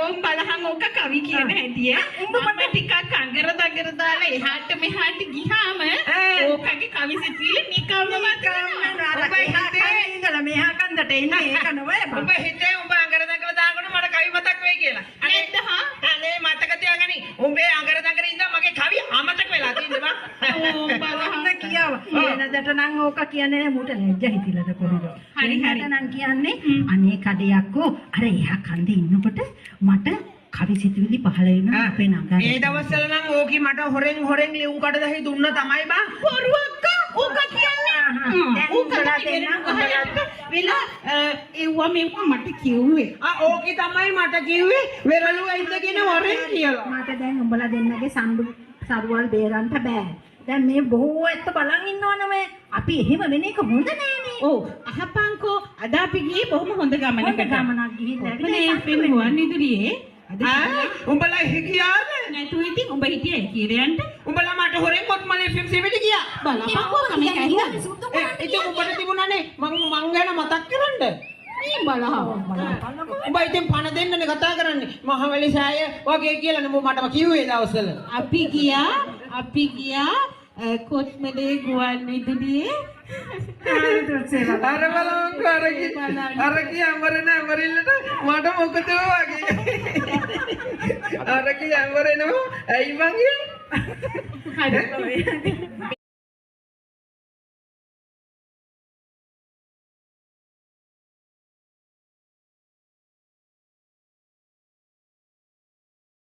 ඕම් බලහන් ඕක කවි කියන හැටිය. මම ටිකක් අඟර දඟර දාලා එහාට මෙහාට ගියාම ඕකගේ කවි සිතුවිලි නිකම්ම මතකනවා. ඔබ හිතේ ඉඳලා මෙහා කන්දට එන්නේ ඒක නෙවෙයි. ඔබ හිතේ උඹ අඟර දඟර දානකොට මට කවි මතක් වෙයි කියලා. නේද හා? අනේ මතක තියාගනි. උඹේ අඟර දඟර ඉඳන් මගේ කවි අමතක වෙලා තියෙන්නේ බං. ඕම් බලහන් කියාව. වෙනදට නම් ඕක කියන්නේ නෑ මූට ලැජ්ජ හිතිලද කොහොමද? හරි. නම් කියන්නේ අනේ කඩයක්කෝ අර එහා කන්දේ ඉන්නකොට මට කවි සිතුවිලි පහළ වෙනවා අපේ නගරේ. ඒ දවස්වල නම් ඕකි මට හොරෙන් ලියුම් කඩ දහයි දුන්න තමයි බං. බොරුවක් ඕක කියන්නේ. ඕක වෙලා ඒවා මෙව්වා මට කිව්වේ. ඕකි තමයි මට කිව්වේ වෙරළුව ඉඳගෙන හොරෙන් කියලා. මට දැන් උඹලා දෙන්නගේ සරුවල් බේරන්න බෑ. දැන් මේ බොහෝ ඇත්ත බලන් ඉන්නවනේ අපි එහෙම වෙන එක හොඳ නෑනේ. ඔව් අහපන්කෝ අද අපි ගියේ බොහොම හොඳ ගමනකට. ගමනක් ගිහින් මේ පෙන්නුවන් ඉදිරියේ උඹලා හිකියාද? නැතු ඉතින් උඹ හිටියේ කීරයන්ට උඹලා මට හොරෙන් කොත්මල FM සෙවිට ගියා. බලපන්කෝ කමේ ඇහිලා. ඉතින් උඹට තිබුණානේ මං ගැන මතක් කරන්න. මේ බලහව. උඹ ඉතින් පණ දෙන්නනේ කතා කරන්නේ. මහවැලි සෑය වගේ කියලානේ උඹ මටම කිව්වේ දවස්වල. අපි ගියා කොත්මලේ ගුවන් විදුලියේ අර බලමුකෝ අර කියමරන අමරිල්ලට මට මොකද වගේ. අර කියමරනවා ඇයි මං